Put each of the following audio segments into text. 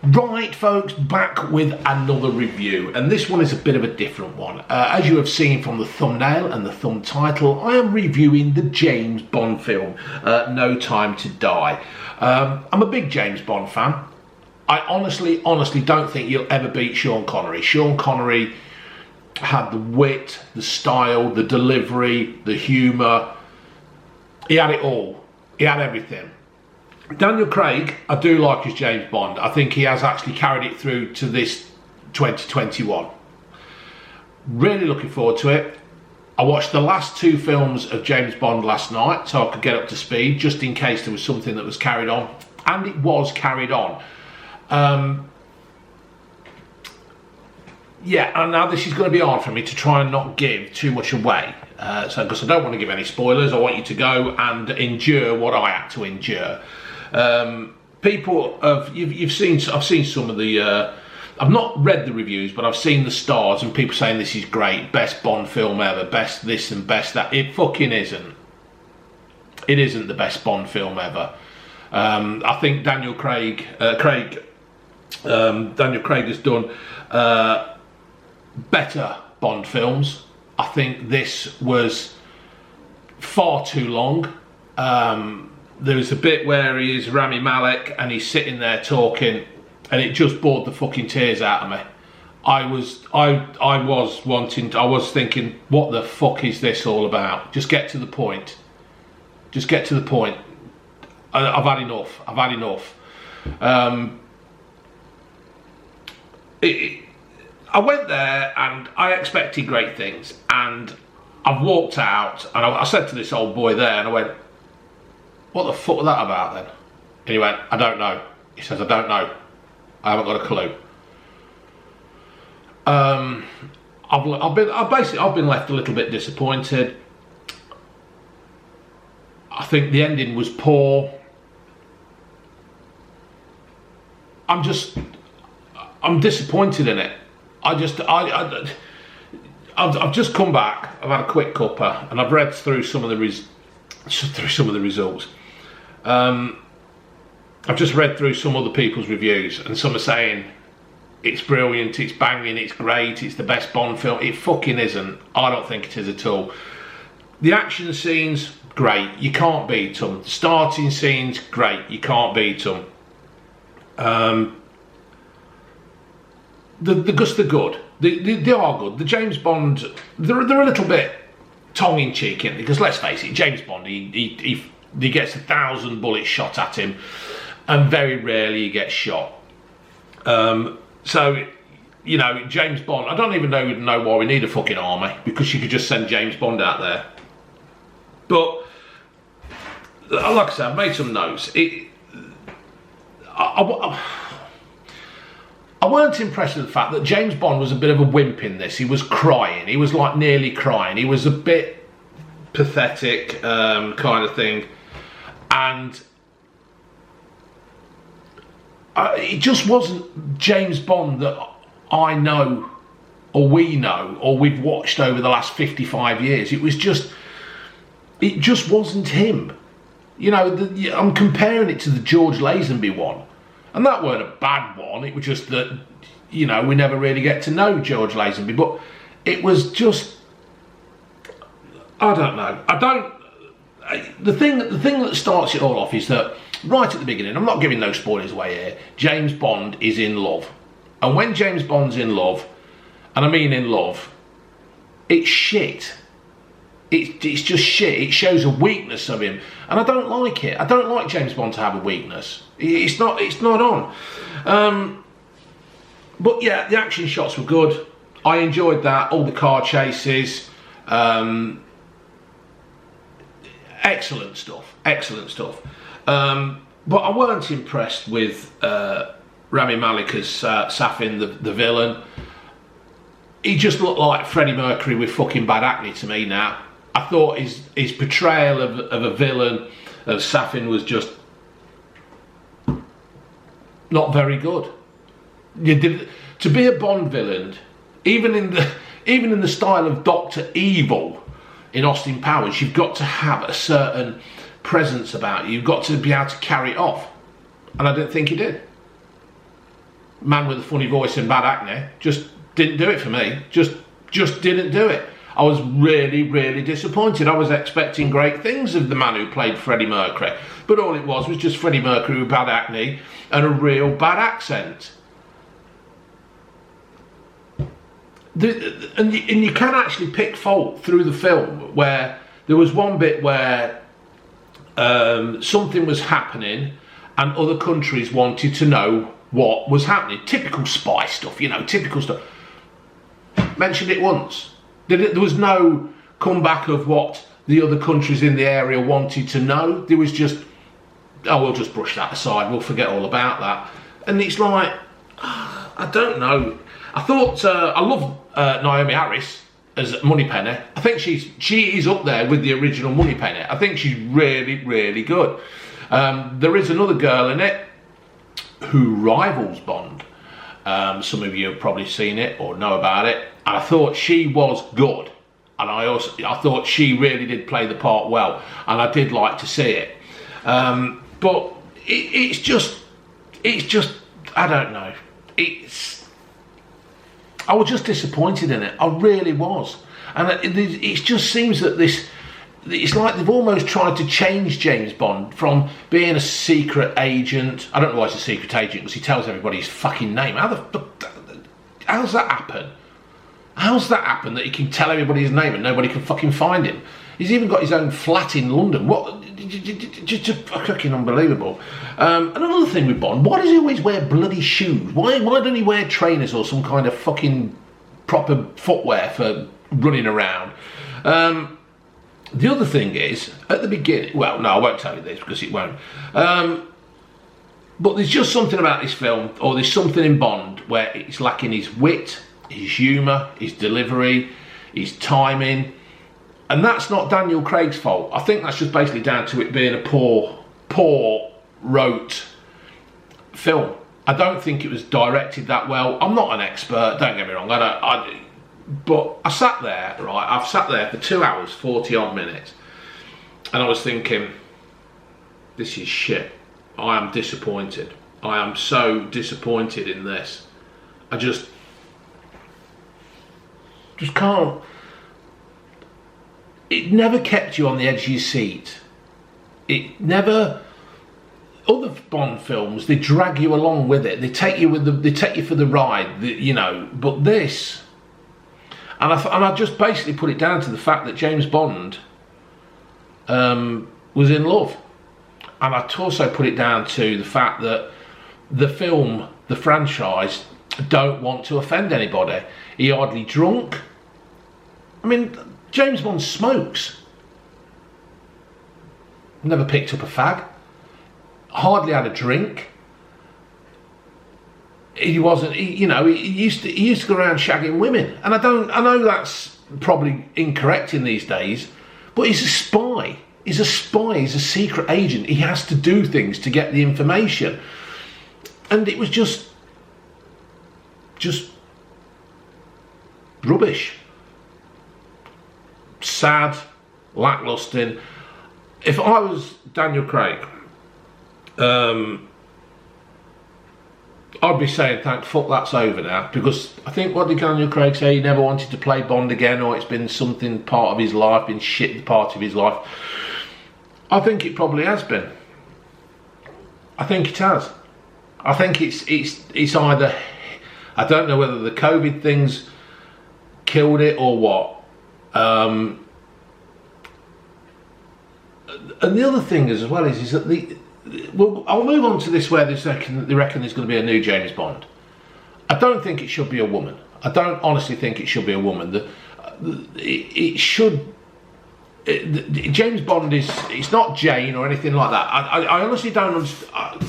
Right folks, back with another review, and this one is a bit of a different one. As you have seen from the thumbnail and the thumb title, I am reviewing the James Bond film, No Time to Die. I'm a big James Bond fan. I honestly don't think you'll ever beat Sean Connery. Sean Connery had the wit, the style, the delivery, the humour. He had it all. He had everything. Daniel Craig, I do like as James Bond. I think he has actually carried it through to this 2021. Really looking forward to it. I watched the last two films of James Bond last night so I could get up to speed, just in case there was something that was carried on. And it was carried on. Yeah, and now this is going to be hard for me to try and not give too much away. Because I don't want to give any spoilers. I want you to go and endure what I had to endure. People have I've seen some of the I've not read the reviews, but I've seen the stars and people saying this is great, best Bond film ever, best this and best that. It fucking isn't. It isn't the best Bond film ever. I think Daniel Craig has done better Bond films. I think this was far too long. There was a bit where he is Rami Malek and he's sitting there talking, and it just bored the fucking tears out of me. I was thinking, what the fuck is this all about? Just get to the point. Just get to the point. I've had enough. I've had enough. I went there and I expected great things, and I've walked out and I said to this old boy there, and I went, what the fuck was that about then? And he went, I don't know. He says, I don't know. I haven't got a clue. I've been left a little bit disappointed. I think the ending was poor. I'm disappointed in it. I've just come back. I've had a quick cuppa and I've read through some of the results. I've just read through some other people's reviews, and some are saying it's brilliant, it's banging, it's great, it's the best Bond film. It fucking isn't. I don't think it is at all. The action scenes, great, you can't beat them. The starting scenes, great, you can't beat them. They're good. They are good. The James Bond, they're a little bit tongue-in-cheek, because let's face it, James Bond, he gets 1,000 bullets shot at him, and very rarely he gets shot. So, you know, James Bond, I don't even know why we need a fucking army, because you could just send James Bond out there. But, like I said, I've made some notes. I weren't impressed with the fact that James Bond was a bit of a wimp in this. He was crying. He was like nearly crying. He was a bit pathetic, kind of thing. And it just wasn't James Bond that I know, or we know, or we've watched over the last 55 years. It just wasn't him. You know, I'm comparing it to the George Lazenby one. And that weren't a bad one. It was just that, you know, we never really get to know George Lazenby. But it was just, I don't know. The thing that starts it all off is that right at the beginning, I'm not giving no spoilers away here, James Bond is in love. And when James Bond's in love, and I mean in love, it's shit. It's just shit. It shows a weakness of him, and I don't like it. I don't like James Bond to have a weakness. It's not on. But yeah, the action shots were good. I enjoyed that. All the car chases. Excellent stuff. Excellent stuff. But I weren't impressed with Rami Malek as Safin, the villain. He just looked like Freddie Mercury with fucking bad acne to me now. I thought his portrayal of a villain, of Safin, was just not very good. To be a Bond villain, even in the style of Dr. Evil in Austin Powers, you've got to have a certain presence about you. You've got to be able to carry it off, and I don't think he did. man with a funny voice and bad acne, just didn't do it for me. Just didn't do it. I was really, really disappointed. I was expecting great things of the man who played Freddie Mercury, but all it was just Freddie Mercury with bad acne and a real bad accent. And you can actually pick fault through the film, where there was one bit where something was happening and other countries wanted to know what was happening. Typical spy stuff, you know, typical stuff. Mentioned it once. There was no comeback of what the other countries in the area wanted to know. There was just, oh, we'll just brush that aside, we'll forget all about that. And it's like, I don't know. I thought, I love Naomi Harris as Moneypenny. I think she is up there with the original Moneypenny. I think she's really, really good. There is another girl in it who rivals Bond. Some of you have probably seen it or know about it. And I thought she was good. And I thought she really did play the part well. And I did like to see it. But it's just, I don't know. I was just disappointed in it. I really was. And it just seems that it's like they've almost tried to change James Bond from being a secret agent. I don't know why he's a secret agent, because he tells everybody his fucking name. How's that happen? How's that happen that he can tell everybody his name and nobody can fucking find him? He's even got his own flat in London. What? Just fucking unbelievable. And another thing with Bond, why does he always wear bloody shoes? Why don't he wear trainers or some kind of fucking proper footwear for running around? The other thing is, at the beginning, well, no, I won't tell you this because it won't. But there's just something about this film, or there's something in Bond where it's lacking his wit, his humour, his delivery, his timing. And that's not Daniel Craig's fault. I think that's just basically down to it being a poor wrote film. I don't think it was directed that well. I'm not an expert, don't get me wrong. But I sat there, right? I've sat there for 2 hours, 40 odd minutes. And I was thinking, this is shit. I am disappointed. I am so disappointed in this. I just can't. It never kept you on the edge of your seat. It never. Other Bond films, they drag you along with it. They take you for the ride, you know. But this, and I just basically put it down to the fact that James Bond was in love, and I also put it down to the fact that the film, the franchise, don't want to offend anybody. He hardly drunk. I mean, James Bond smokes. Never picked up a fag. Hardly had a drink. He wasn't. He used to go around shagging women, and I know that's probably incorrect in these days, but he's a spy. He's a spy. He's a secret agent. He has to do things to get the information, and it was just rubbish. Sad, lacklustre. If I was Daniel Craig, I'd be saying, fuck, that's over now. Because I think, what did Daniel Craig say? He never wanted to play Bond again, or it's been something part of his life, been shit part of his life. I think it probably has been. I think it has. I think it's either, I don't know whether the COVID things killed it or what. And the other thing as well is that I'll move on to this where they reckon there's going to be a new James Bond. I don't think it should be a woman. I don't honestly think it should be a woman. James Bond it's not Jane or anything like that. I honestly don't understand.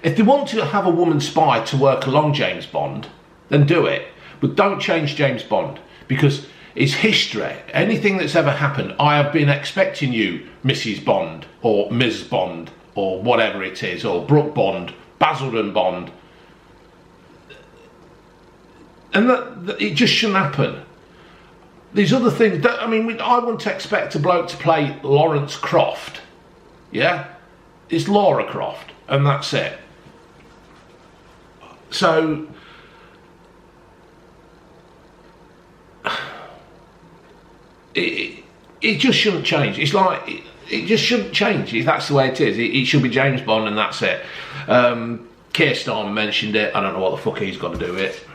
If they want to have a woman spy to work along James Bond, then do it. But don't change James Bond, because it's history. Anything that's ever happened, I have been expecting you, Mrs. Bond, or Ms. Bond, or whatever it is, or Brooke Bond, Basildon Bond. And that it just shouldn't happen. These other things, I wouldn't expect a bloke to play Lawrence Croft. Yeah? It's Laura Croft, and that's it. So it just shouldn't change. It's like it just shouldn't change. If that's the way it is, it should be James Bond and that's it. Keir Starmer mentioned it. I don't know what the fuck he's got to do with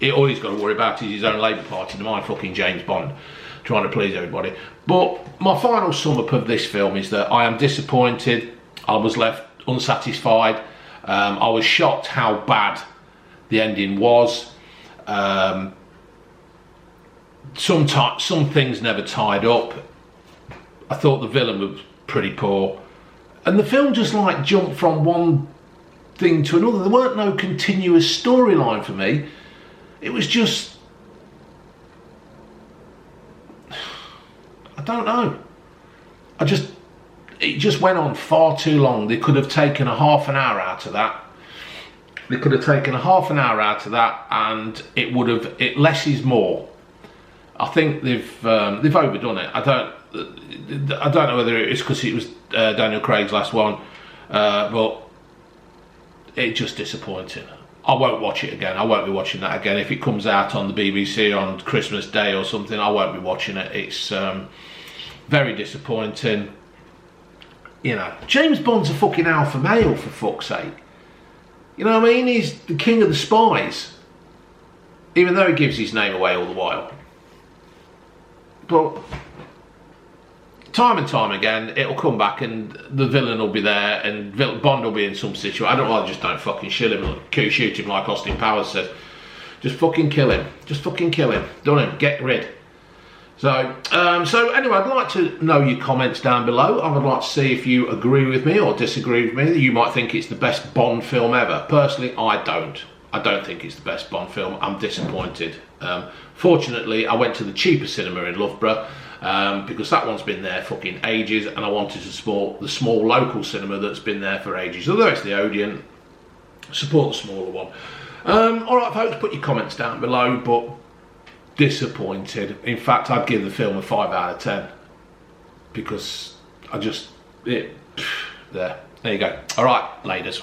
it. All he's got to worry about is his own Labour Party, to my fucking James Bond, trying to please everybody. But my final sum up of this film is that I am disappointed. I was left unsatisfied. I was shocked how bad the ending was. Some things never tied up. I thought the villain was pretty poor, and the film just like jumped from one thing to another. There weren't no continuous storyline for me. It was just, I don't know. It just went on far too long. They could have taken a half an hour out of that. They could have taken a half an hour out of that, and less is more. I think they've overdone it. I don't know whether it's because it was Daniel Craig's last one, but it's just disappointing. I won't watch it again. I won't be watching that again. If it comes out on the BBC on Christmas Day or something, I won't be watching it. It's very disappointing. You know, James Bond's a fucking alpha male, for fuck's sake. You know what I mean? He's the king of the spies, even though he gives his name away all the while. But time and time again, it'll come back and the villain will be there and Bond will be in some situation. I don't know, I just don't fucking shoot him like Austin Powers says. Just fucking kill him. Just fucking kill him. Done him. Get rid. So anyway, I'd like to know your comments down below. I would like to see if you agree with me or disagree with me. You might think it's the best Bond film ever. Personally, I don't. I don't think it's the best Bond film. I'm disappointed. Fortunately, I went to the cheaper cinema in Loughborough because that one's been there fucking ages, and I wanted to support the small local cinema that's been there for ages. Although it's the Odeon, support the smaller one. Alright folks, put your comments down below, but disappointed. In fact, I'd give the film a 5 out of 10 because there you go. Alright, laters.